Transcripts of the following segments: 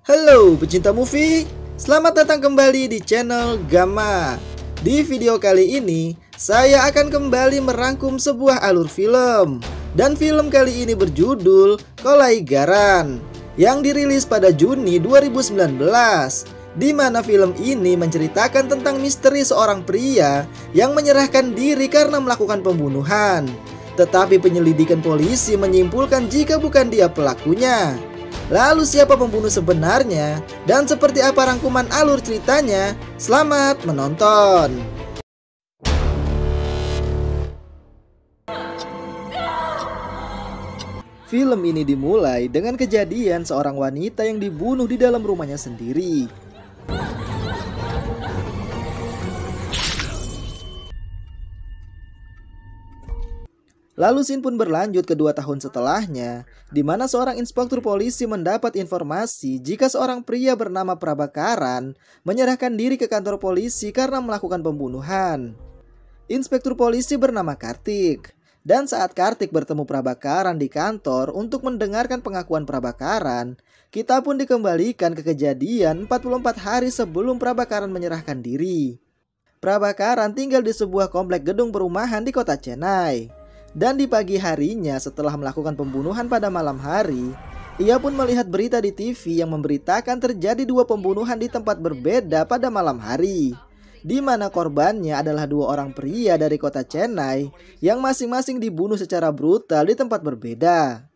Halo pecinta movie, selamat datang kembali di channel Gamma. Di video kali ini, saya akan kembali merangkum sebuah alur film. Dan film kali ini berjudul Kolaigaran, yang dirilis pada Juni 2019. Di mana film ini menceritakan tentang misteri seorang pria yang menyerahkan diri karena melakukan pembunuhan. Tetapi penyelidikan polisi menyimpulkan jika bukan dia pelakunya. Lalu siapa pembunuh sebenarnya? Dan seperti apa rangkuman alur ceritanya? Selamat menonton! Film ini dimulai dengan kejadian seorang wanita yang dibunuh di dalam rumahnya sendiri. Lalu scene pun berlanjut ke 2 tahun setelahnya, di mana seorang inspektur polisi mendapat informasi jika seorang pria bernama Prabakaran menyerahkan diri ke kantor polisi karena melakukan pembunuhan. Inspektur polisi bernama Kartik, dan saat Kartik bertemu Prabakaran di kantor untuk mendengarkan pengakuan Prabakaran, kita pun dikembalikan ke kejadian 44 hari sebelum Prabakaran menyerahkan diri. Prabakaran tinggal di sebuah komplek gedung perumahan di kota Chennai. Dan di pagi harinya setelah melakukan pembunuhan pada malam hari, ia pun melihat berita di TV yang memberitakan terjadi 2 pembunuhan di tempat berbeda pada malam hari, di mana korbannya adalah 2 orang pria dari kota Chennai yang masing-masing dibunuh secara brutal di tempat berbeda.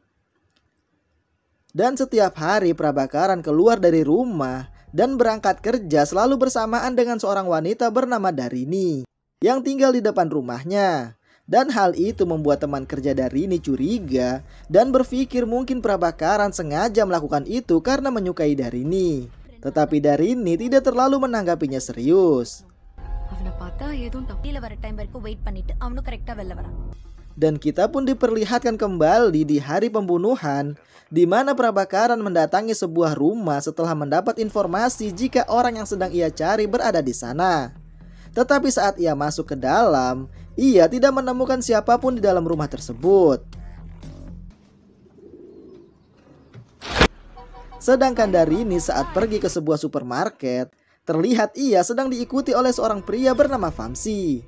Dan setiap hari Prabakaran keluar dari rumah dan berangkat kerja selalu bersamaan dengan seorang wanita bernama Darini yang tinggal di depan rumahnya. Dan hal itu membuat teman kerja Darini curiga dan berpikir mungkin Prabakaran sengaja melakukan itu karena menyukai Darini. Tetapi Darini tidak terlalu menanggapinya serius. Dan kita pun diperlihatkan kembali di hari pembunuhan, di mana Prabakaran mendatangi sebuah rumah setelah mendapat informasi jika orang yang sedang ia cari berada di sana. Tetapi saat ia masuk ke dalam, ia tidak menemukan siapapun di dalam rumah tersebut. Sedangkan Darini saat pergi ke sebuah supermarket, terlihat ia sedang diikuti oleh seorang pria bernama Vamsi.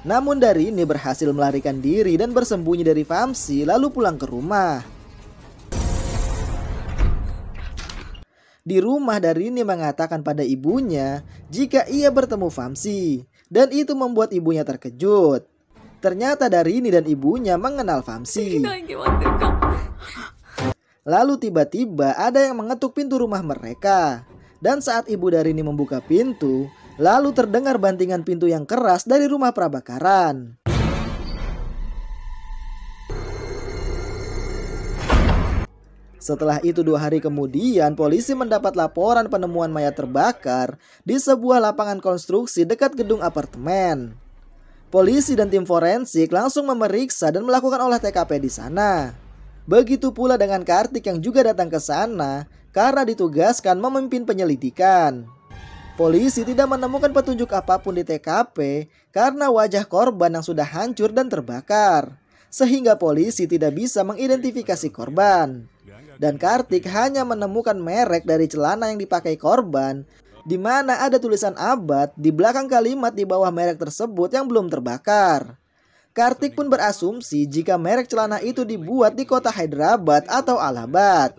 Namun Darini berhasil melarikan diri dan bersembunyi dari Vamsi lalu pulang ke rumah. Di rumah Darini mengatakan pada ibunya jika ia bertemu Vamsi, dan itu membuat ibunya terkejut. Ternyata Darini dan ibunya mengenal Vamsi. Lalu tiba-tiba ada yang mengetuk pintu rumah mereka. Dan saat ibu Darini membuka pintu, lalu terdengar bantingan pintu yang keras dari rumah Prabakaran. Setelah itu 2 hari kemudian, polisi mendapat laporan penemuan mayat terbakar di sebuah lapangan konstruksi dekat gedung apartemen. Polisi dan tim forensik langsung memeriksa dan melakukan olah TKP di sana. Begitu pula dengan Kartik yang juga datang ke sana karena ditugaskan memimpin penyelidikan. Polisi tidak menemukan petunjuk apapun di TKP karena wajah korban yang sudah hancur dan terbakar, sehingga polisi tidak bisa mengidentifikasi korban. Dan Kartik hanya menemukan merek dari celana yang dipakai korban, di mana ada tulisan Abad di belakang kalimat di bawah merek tersebut yang belum terbakar. Kartik pun berasumsi jika merek celana itu dibuat di kota Hyderabad atau Allahabad.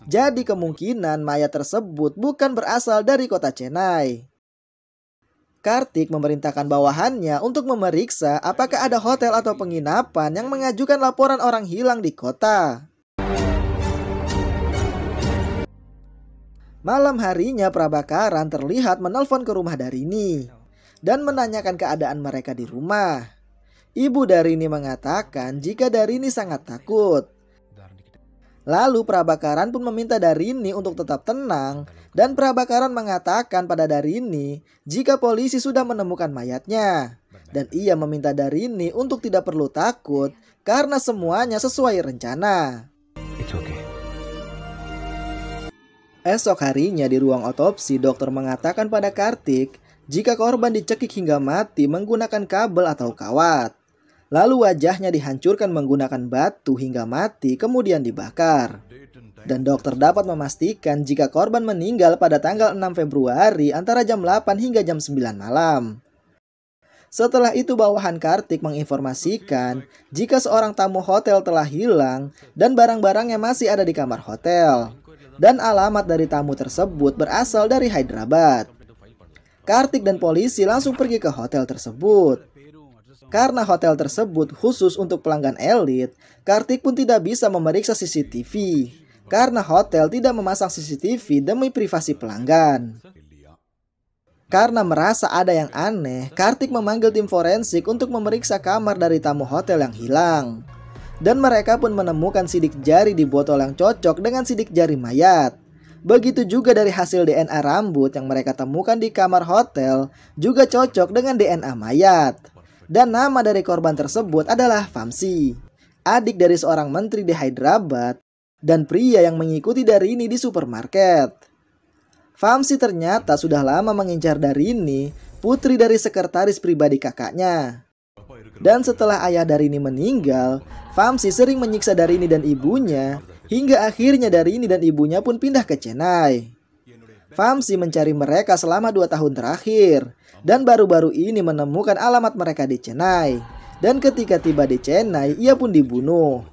Jadi kemungkinan mayat tersebut bukan berasal dari kota Chennai. Kartik memerintahkan bawahannya untuk memeriksa apakah ada hotel atau penginapan yang mengajukan laporan orang hilang di kota. Malam harinya Prabakaran terlihat menelpon ke rumah Darini dan menanyakan keadaan mereka di rumah. Ibu Darini mengatakan jika Darini sangat takut. Lalu Prabakaran pun meminta Darini untuk tetap tenang, dan Prabakaran mengatakan pada Darini jika polisi sudah menemukan mayatnya. Dan ia meminta Darini untuk tidak perlu takut karena semuanya sesuai rencana. It's okay. Esok harinya di ruang otopsi, dokter mengatakan pada Kartik jika korban dicekik hingga mati menggunakan kabel atau kawat. Lalu wajahnya dihancurkan menggunakan batu hingga mati kemudian dibakar. Dan dokter dapat memastikan jika korban meninggal pada tanggal 6 Februari antara jam 8 hingga jam 9 malam. Setelah itu bawahan Kartik menginformasikan jika seorang tamu hotel telah hilang dan barang-barangnya masih ada di kamar hotel. Dan alamat dari tamu tersebut berasal dari Hyderabad. Kartik dan polisi langsung pergi ke hotel tersebut. Karena hotel tersebut khusus untuk pelanggan elit, Kartik pun tidak bisa memeriksa CCTV. Karena hotel tidak memasang CCTV demi privasi pelanggan. Karena merasa ada yang aneh, Kartik memanggil tim forensik untuk memeriksa kamar dari tamu hotel yang hilang. Dan mereka pun menemukan sidik jari di botol yang cocok dengan sidik jari mayat. Begitu juga dari hasil DNA rambut yang mereka temukan di kamar hotel juga cocok dengan DNA mayat. Dan nama dari korban tersebut adalah Vamsi, adik dari seorang menteri di Hyderabad dan pria yang mengikuti Darini di supermarket. Vamsi ternyata sudah lama mengincar Darini, putri dari sekretaris pribadi kakaknya. Dan setelah ayah Darini meninggal, Vamsi sering menyiksa Darini dan ibunya, hingga akhirnya Darini dan ibunya pun pindah ke Chennai. Vamsi mencari mereka selama 2 tahun terakhir, dan baru-baru ini menemukan alamat mereka di Chennai. Dan ketika tiba di Chennai, ia pun dibunuh.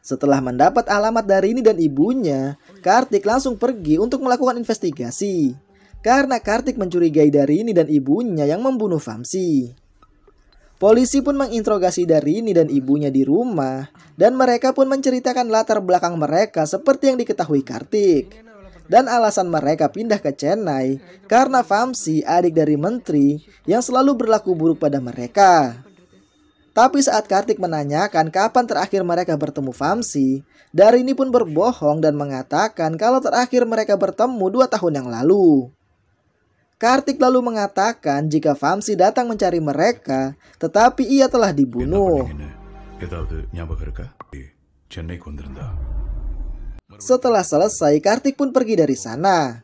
Setelah mendapat alamat Darini dan ibunya, Kartik langsung pergi untuk melakukan investigasi. Karena Kartik mencurigai Darini dan ibunya yang membunuh Vamsi. Polisi pun menginterogasi Darini dan ibunya di rumah, dan mereka pun menceritakan latar belakang mereka seperti yang diketahui Kartik. Dan alasan mereka pindah ke Chennai karena Vamsi, adik dari menteri, yang selalu berlaku buruk pada mereka. Tapi saat Kartik menanyakan kapan terakhir mereka bertemu Vamsi, Darini pun berbohong dan mengatakan kalau terakhir mereka bertemu 2 tahun yang lalu. Kartik lalu mengatakan jika Vamsi datang mencari mereka, tetapi ia telah dibunuh. Setelah selesai, Kartik pun pergi dari sana.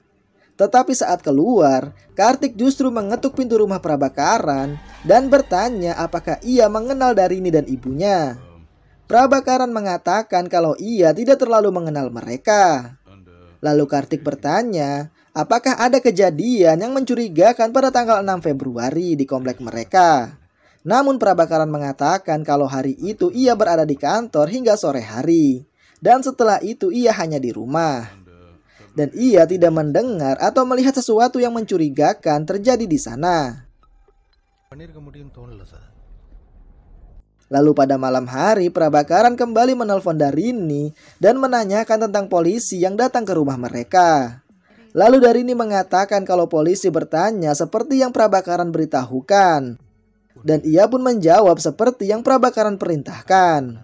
Tetapi saat keluar, Kartik justru mengetuk pintu rumah Prabakaran dan bertanya apakah ia mengenal Darini dan ibunya. Prabakaran mengatakan kalau ia tidak terlalu mengenal mereka. Lalu Kartik bertanya, apakah ada kejadian yang mencurigakan pada tanggal 6 Februari di komplek mereka. Namun Prabakaran mengatakan kalau hari itu ia berada di kantor hingga sore hari. Dan setelah itu ia hanya di rumah. Dan ia tidak mendengar atau melihat sesuatu yang mencurigakan terjadi di sana. Lalu pada malam hari, Prabakaran kembali menelpon Darini dan menanyakan tentang polisi yang datang ke rumah mereka. Lalu Darini mengatakan kalau polisi bertanya seperti yang Prabakaran beritahukan. Dan ia pun menjawab seperti yang Prabakaran perintahkan.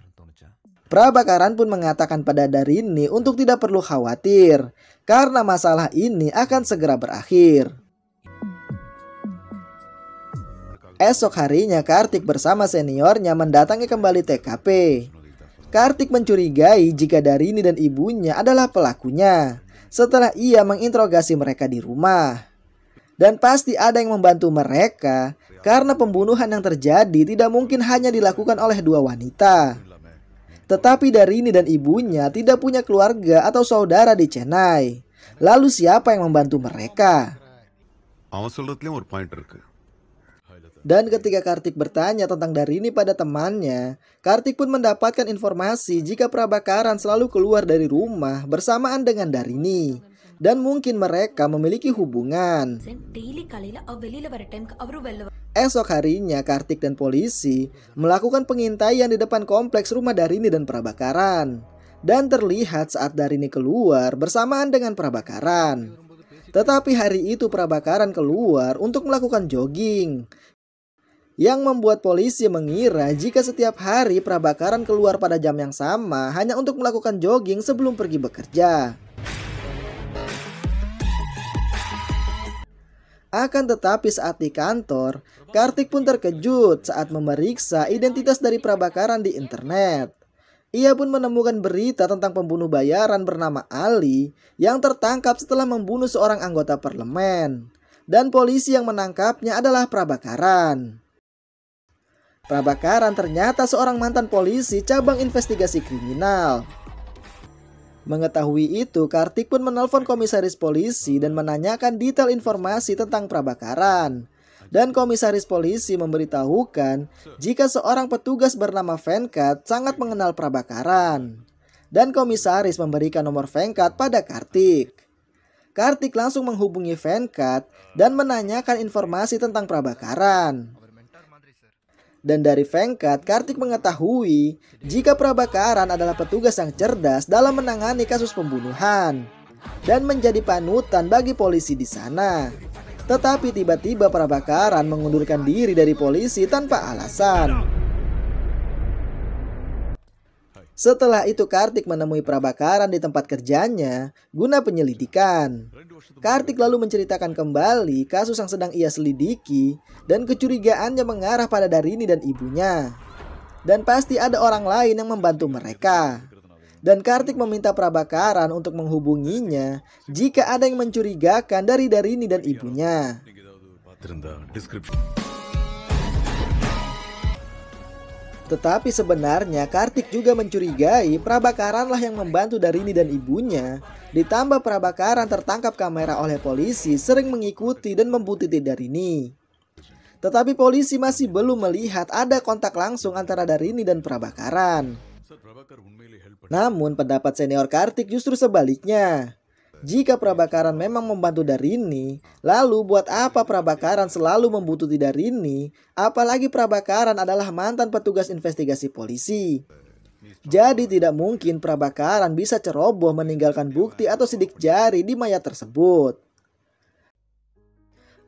Prabakaran pun mengatakan pada Darini untuk tidak perlu khawatir, karena masalah ini akan segera berakhir. Esok harinya Kartik bersama seniornya mendatangi kembali TKP. Kartik mencurigai jika Darini dan ibunya adalah pelakunya, setelah ia menginterogasi mereka di rumah. Dan pasti ada yang membantu mereka, karena pembunuhan yang terjadi tidak mungkin hanya dilakukan oleh 2 wanita. Tetapi Darini dan ibunya tidak punya keluarga atau saudara di Chennai. Lalu siapa yang membantu mereka? Dan ketika Kartik bertanya tentang Darini pada temannya, Kartik pun mendapatkan informasi jika Prabakaran selalu keluar dari rumah bersamaan dengan Darini. Dan mungkin mereka memiliki hubungan. Esok harinya Kartik dan polisi melakukan pengintaian di depan kompleks rumah Darini dan Prabakaran. Dan terlihat saat Darini keluar bersamaan dengan Prabakaran. Tetapi hari itu Prabakaran keluar untuk melakukan jogging, yang membuat polisi mengira jika setiap hari Prabakaran keluar pada jam yang sama hanya untuk melakukan jogging sebelum pergi bekerja. Akan tetapi saat di kantor, Kartik pun terkejut saat memeriksa identitas dari Prabakaran di internet. Ia pun menemukan berita tentang pembunuh bayaran bernama Ali yang tertangkap setelah membunuh seorang anggota parlemen. Dan polisi yang menangkapnya adalah Prabakaran. Prabakaran ternyata seorang mantan polisi cabang investigasi kriminal. Mengetahui itu, Kartik pun menelpon komisaris polisi dan menanyakan detail informasi tentang Prabakaran. Dan komisaris polisi memberitahukan jika seorang petugas bernama Venkat sangat mengenal Prabakaran. Dan komisaris memberikan nomor Venkat pada Kartik. Kartik langsung menghubungi Venkat dan menanyakan informasi tentang Prabakaran. Dan dari Venkat, Kartik mengetahui jika Prabakaran adalah petugas yang cerdas dalam menangani kasus pembunuhan dan menjadi panutan bagi polisi di sana. Tetapi tiba-tiba Prabakaran mengundurkan diri dari polisi tanpa alasan. Setelah itu Kartik menemui Prabakaran di tempat kerjanya guna penyelidikan. Kartik lalu menceritakan kembali kasus yang sedang ia selidiki dan kecurigaannya mengarah pada Darini dan ibunya. Dan pasti ada orang lain yang membantu mereka. Dan Kartik meminta Prabakaran untuk menghubunginya jika ada yang mencurigakan dari Darini dan ibunya. Tetapi sebenarnya Kartik juga mencurigai Prabakaranlah yang membantu Darini dan ibunya. Ditambah Prabakaran tertangkap kamera oleh polisi sering mengikuti dan membuntuti Darini. Tetapi polisi masih belum melihat ada kontak langsung antara Darini dan Prabakaran. Namun pendapat senior Kartik justru sebaliknya. Jika Prabakaran memang membantu Darini, lalu buat apa Prabakaran selalu membuntuti Darini? Apalagi Prabakaran adalah mantan petugas investigasi polisi. Jadi tidak mungkin Prabakaran bisa ceroboh meninggalkan bukti atau sidik jari di mayat tersebut.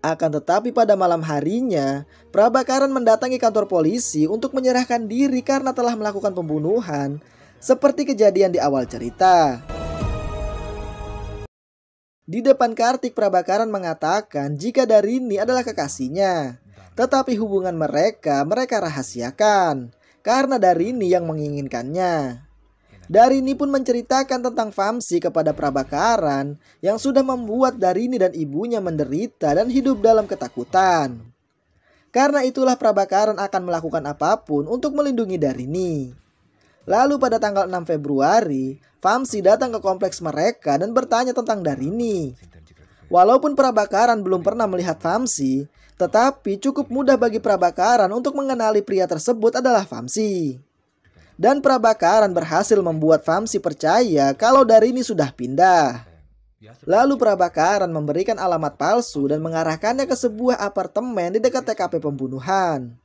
Akan tetapi pada malam harinya, Prabakaran mendatangi kantor polisi untuk menyerahkan diri karena telah melakukan pembunuhan, seperti kejadian di awal cerita. Di depan Kartik, Prabakaran mengatakan jika Darini adalah kekasihnya. Tetapi hubungan mereka rahasiakan karena Darini yang menginginkannya. Darini pun menceritakan tentang Vamsi kepada Prabakaran yang sudah membuat Darini dan ibunya menderita dan hidup dalam ketakutan. Karena itulah Prabakaran akan melakukan apapun untuk melindungi Darini. Lalu pada tanggal 6 Februari, Vamsi datang ke kompleks mereka dan bertanya tentang Darini. Walaupun Prabakaran belum pernah melihat Vamsi, tetapi cukup mudah bagi Prabakaran untuk mengenali pria tersebut adalah Vamsi. Dan Prabakaran berhasil membuat Vamsi percaya kalau Darini sudah pindah. Lalu Prabakaran memberikan alamat palsu dan mengarahkannya ke sebuah apartemen di dekat TKP pembunuhan.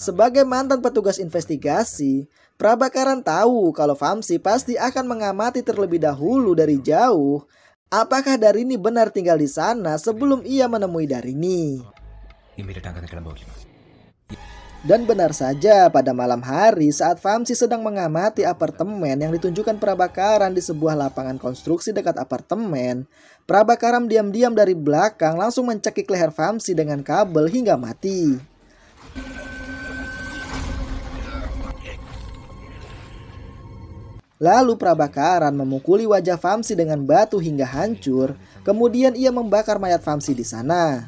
Sebagai mantan petugas investigasi, Prabakaran tahu kalau Vamsi pasti akan mengamati terlebih dahulu dari jauh apakah Darini benar tinggal di sana sebelum ia menemui Darini. Dan benar saja, pada malam hari saat Vamsi sedang mengamati apartemen yang ditunjukkan Prabakaran di sebuah lapangan konstruksi dekat apartemen, Prabakaran diam-diam dari belakang langsung mencekik leher Vamsi dengan kabel hingga mati. Lalu Prabakaran memukuli wajah Vamsi dengan batu hingga hancur. Kemudian ia membakar mayat Vamsi di sana.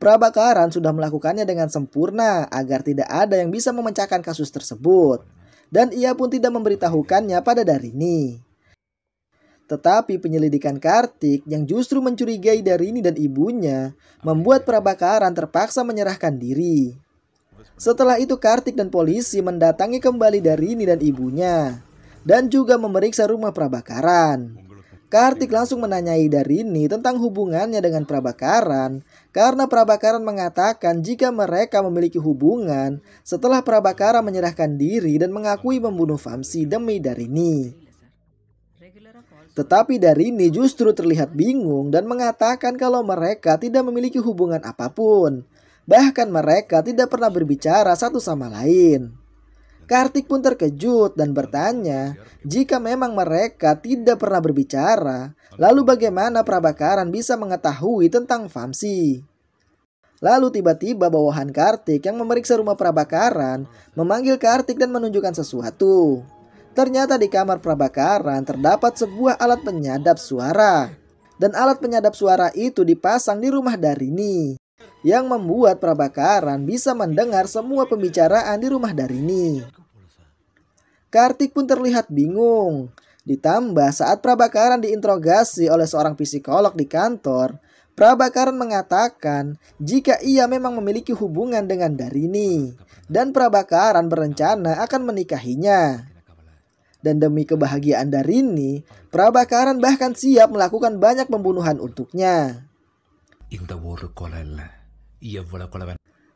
Prabakaran sudah melakukannya dengan sempurna agar tidak ada yang bisa memecahkan kasus tersebut. Dan ia pun tidak memberitahukannya pada Darini. Tetapi penyelidikan Kartik yang justru mencurigai Darini dan ibunya membuat Prabakaran terpaksa menyerahkan diri. Setelah itu Kartik dan polisi mendatangi kembali Darini dan ibunya dan juga memeriksa rumah Prabakaran. Kartik langsung menanyai Darini tentang hubungannya dengan Prabakaran karena Prabakaran mengatakan jika mereka memiliki hubungan setelah Prabakaran menyerahkan diri dan mengakui membunuh Vamsi demi Darini. Tetapi Darini justru terlihat bingung dan mengatakan kalau mereka tidak memiliki hubungan apapun. Bahkan mereka tidak pernah berbicara satu sama lain. Kartik pun terkejut dan bertanya, jika memang mereka tidak pernah berbicara, lalu bagaimana Prabakaran bisa mengetahui tentang Vamsi? Lalu tiba-tiba bawahan Kartik yang memeriksa rumah Prabakaran memanggil Kartik dan menunjukkan sesuatu. Ternyata di kamar Prabakaran terdapat sebuah alat penyadap suara. dan alat penyadap suara itu dipasang di rumah Darini, yang membuat Prabhakaran bisa mendengar semua pembicaraan di rumah Darini. Kartik pun terlihat bingung. Ditambah saat Prabhakaran diinterogasi oleh seorang psikolog di kantor, Prabhakaran mengatakan jika ia memang memiliki hubungan dengan Darini dan Prabhakaran berencana akan menikahinya. Dan demi kebahagiaan Darini, Prabhakaran bahkan siap melakukan banyak pembunuhan untuknya.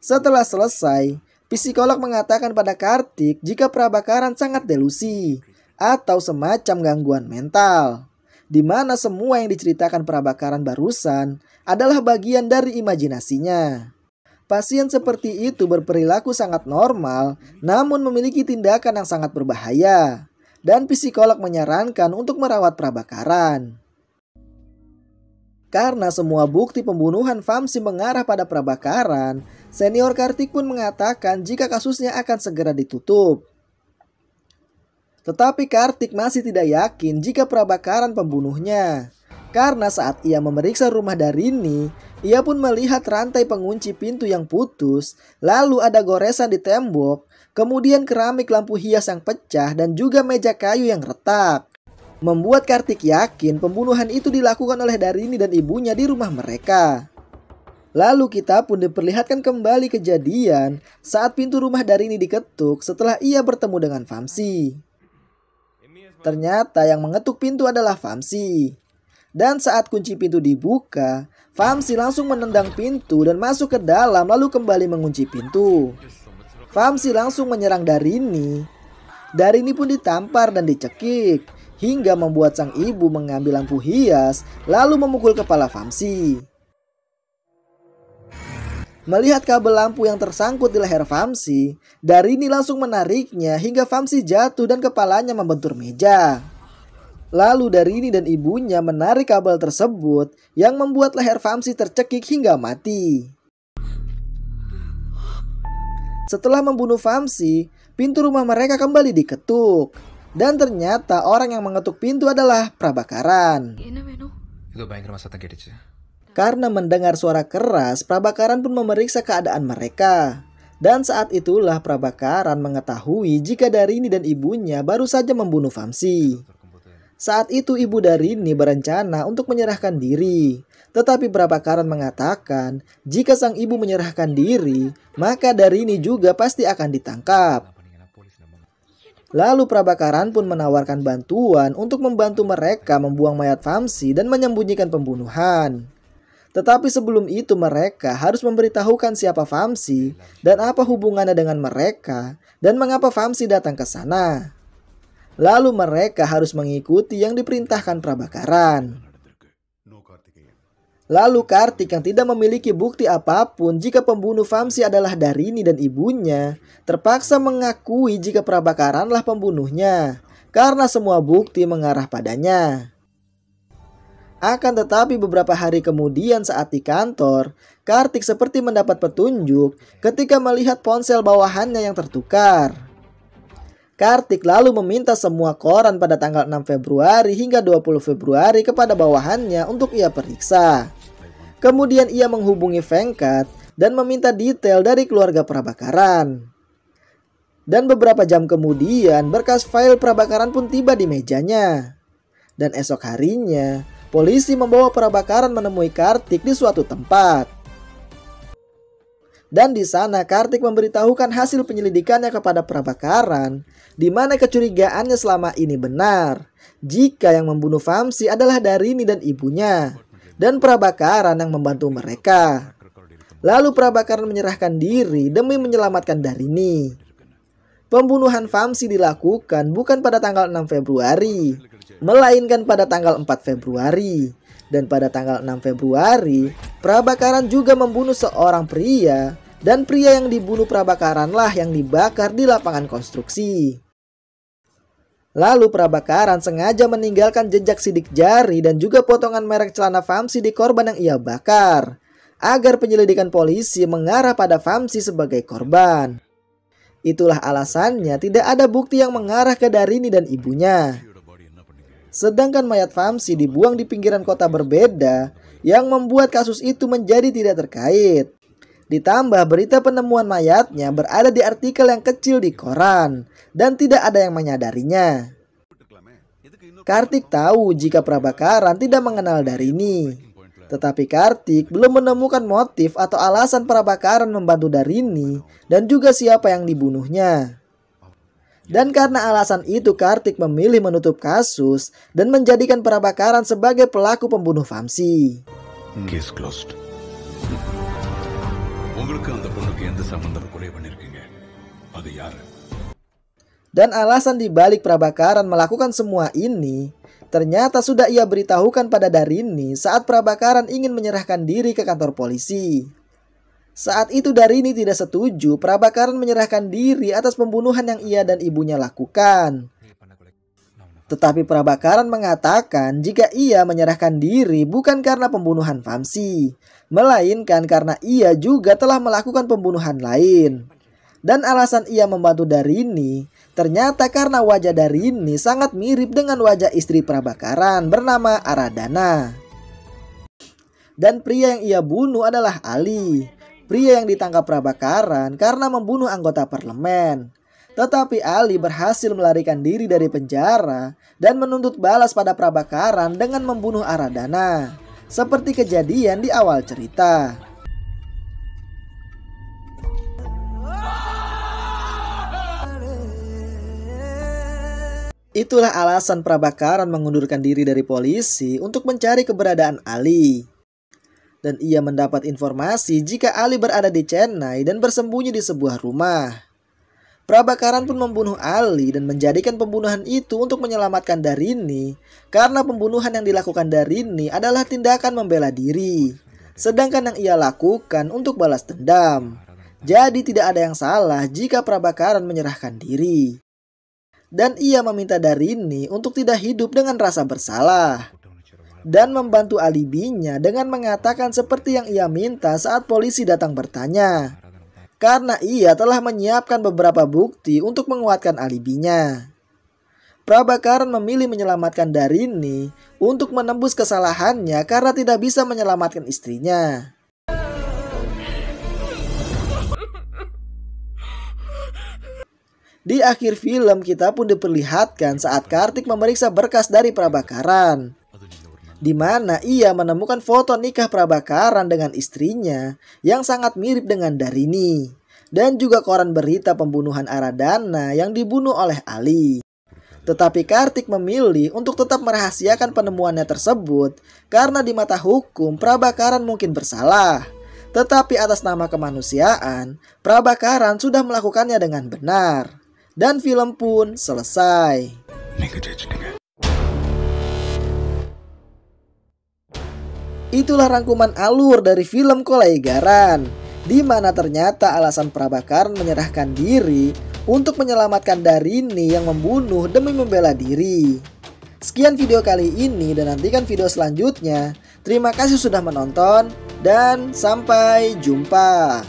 Setelah selesai, psikolog mengatakan pada Kartik jika Prabhakaran sangat delusi atau semacam gangguan mental, di mana semua yang diceritakan Prabhakaran barusan adalah bagian dari imajinasinya. Pasien seperti itu berperilaku sangat normal, namun memiliki tindakan yang sangat berbahaya, dan psikolog menyarankan untuk merawat Prabhakaran. Karena semua bukti pembunuhan Vamsi mengarah pada Prabhakaran, senior Kartik pun mengatakan jika kasusnya akan segera ditutup. Tetapi Kartik masih tidak yakin jika Prabhakaran pembunuhnya. Karena saat ia memeriksa rumah Darini, ia pun melihat rantai pengunci pintu yang putus, lalu ada goresan di tembok, kemudian keramik lampu hias yang pecah dan juga meja kayu yang retak. Membuat Kartik yakin pembunuhan itu dilakukan oleh Darini dan ibunya di rumah mereka. Lalu kita pun diperlihatkan kembali kejadian saat pintu rumah Darini diketuk setelah ia bertemu dengan Vamsi. Ternyata yang mengetuk pintu adalah Vamsi. Dan saat kunci pintu dibuka, Vamsi langsung menendang pintu dan masuk ke dalam lalu kembali mengunci pintu. Vamsi langsung menyerang Darini. Darini pun ditampar dan dicekik, hingga membuat sang ibu mengambil lampu hias lalu memukul kepala Vamsi. Melihat kabel lampu yang tersangkut di leher Vamsi, Darini langsung menariknya hingga Vamsi jatuh dan kepalanya membentur meja. Lalu Darini dan ibunya menarik kabel tersebut yang membuat leher Vamsi tercekik hingga mati. Setelah membunuh Vamsi, pintu rumah mereka kembali diketuk. Dan ternyata orang yang mengetuk pintu adalah Prabhakaran. Karena mendengar suara keras, Prabhakaran pun memeriksa keadaan mereka. Dan saat itulah Prabhakaran mengetahui jika Darini dan ibunya baru saja membunuh Vamsi. Saat itu ibu Darini berencana untuk menyerahkan diri. Tetapi Prabhakaran mengatakan jika sang ibu menyerahkan diri, maka Darini juga pasti akan ditangkap. Lalu Prabhakaran pun menawarkan bantuan untuk membantu mereka membuang mayat Vamsi dan menyembunyikan pembunuhan. Tetapi sebelum itu mereka harus memberitahukan siapa Vamsi dan apa hubungannya dengan mereka dan mengapa Vamsi datang ke sana. Lalu mereka harus mengikuti yang diperintahkan Prabhakaran. Lalu Kartik yang tidak memiliki bukti apapun jika pembunuh Vamsi adalah Darini dan ibunya, terpaksa mengakui jika Prabhakaranlah pembunuhnya karena semua bukti mengarah padanya. Akan tetapi beberapa hari kemudian saat di kantor, Kartik seperti mendapat petunjuk ketika melihat ponsel bawahannya yang tertukar. Kartik lalu meminta semua koran pada tanggal 6 Februari hingga 20 Februari kepada bawahannya untuk ia periksa. Kemudian ia menghubungi Venkat dan meminta detail dari keluarga Prabhakaran. Dan beberapa jam kemudian berkas file Prabhakaran pun tiba di mejanya. Dan esok harinya, polisi membawa Prabhakaran menemui Kartik di suatu tempat. Dan di sana Kartik memberitahukan hasil penyelidikannya kepada Prabhakaran, di mana kecurigaannya selama ini benar, jika yang membunuh Vamsi adalah Darini dan ibunya, dan Prabhakaran yang membantu mereka. Lalu Prabhakaran menyerahkan diri demi menyelamatkan Darini. Pembunuhan Vamsi dilakukan bukan pada tanggal 6 Februari, melainkan pada tanggal 4 Februari. Dan pada tanggal 6 Februari, Prabhakaran juga membunuh seorang pria, dan pria yang dibunuh Prabhakaranlah yang dibakar di lapangan konstruksi. Lalu Prabhakaran sengaja meninggalkan jejak sidik jari dan juga potongan merek celana Vamsi di korban yang ia bakar, agar penyelidikan polisi mengarah pada Vamsi sebagai korban. Itulah alasannya tidak ada bukti yang mengarah ke Darini dan ibunya. Sedangkan mayat Vamsi dibuang di pinggiran kota berbeda yang membuat kasus itu menjadi tidak terkait. Ditambah berita penemuan mayatnya berada di artikel yang kecil di koran dan tidak ada yang menyadarinya. Kartik tahu jika Prabhakaran tidak mengenal Darini. Tetapi Kartik belum menemukan motif atau alasan Prabhakaran membantu Darini dan juga siapa yang dibunuhnya. Dan karena alasan itu Kartik memilih menutup kasus dan menjadikan Prabhakaran sebagai pelaku pembunuh Vamsi. Case closed. உங்களுக்கு அந்த பொண்ணுக்கு எந்த சம்பந்தம் கொலை பண்ணிருக்கீங்க? அது யாரு? Dan alasan dibalik Prabhakaran melakukan semua ini ternyata sudah ia beritahukan pada Darini saat Prabhakaran ingin menyerahkan diri ke kantor polisi. Saat itu Darini tidak setuju Prabhakaran menyerahkan diri atas pembunuhan yang ia dan ibunya lakukan. Tetapi Prabhakaran mengatakan jika ia menyerahkan diri bukan karena pembunuhan Vamsi, melainkan karena ia juga telah melakukan pembunuhan lain. Dan alasan ia membantu Darini ternyata karena wajah Darini sangat mirip dengan wajah istri Prabhakaran bernama Aradhana. Dan pria yang ia bunuh adalah Ali, pria yang ditangkap Prabhakaran karena membunuh anggota parlemen. Tetapi Ali berhasil melarikan diri dari penjara dan menuntut balas pada Prabhakaran dengan membunuh Aradhana, seperti kejadian di awal cerita. Itulah alasan Prabhakaran mengundurkan diri dari polisi untuk mencari keberadaan Ali. Dan ia mendapat informasi jika Ali berada di Chennai dan bersembunyi di sebuah rumah. Prabhakaran pun membunuh Ali dan menjadikan pembunuhan itu untuk menyelamatkan Darini karena pembunuhan yang dilakukan Darini adalah tindakan membela diri, sedangkan yang ia lakukan untuk balas dendam. Jadi tidak ada yang salah jika Prabhakaran menyerahkan diri. Dan ia meminta Darini untuk tidak hidup dengan rasa bersalah dan membantu alibinya dengan mengatakan seperti yang ia minta saat polisi datang bertanya, karena ia telah menyiapkan beberapa bukti untuk menguatkan alibinya. Prabhakaran memilih menyelamatkan Darini untuk menembus kesalahannya karena tidak bisa menyelamatkan istrinya. Di akhir film kita pun diperlihatkan saat Kartik memeriksa berkas dari Prabhakaran, di mana ia menemukan foto nikah Prabhakaran dengan istrinya yang sangat mirip dengan Darini, dan juga koran berita pembunuhan Aradhana yang dibunuh oleh Ali. Tetapi Kartik memilih untuk tetap merahasiakan penemuannya tersebut karena di mata hukum Prabhakaran mungkin bersalah. Tetapi atas nama kemanusiaan, Prabhakaran sudah melakukannya dengan benar. Dan film pun selesai. Itulah rangkuman alur dari film Kolaigaran, di mana ternyata alasan Prabhakaran menyerahkan diri untuk menyelamatkan Darini yang membunuh demi membela diri. Sekian video kali ini dan nantikan video selanjutnya. Terima kasih sudah menonton dan sampai jumpa.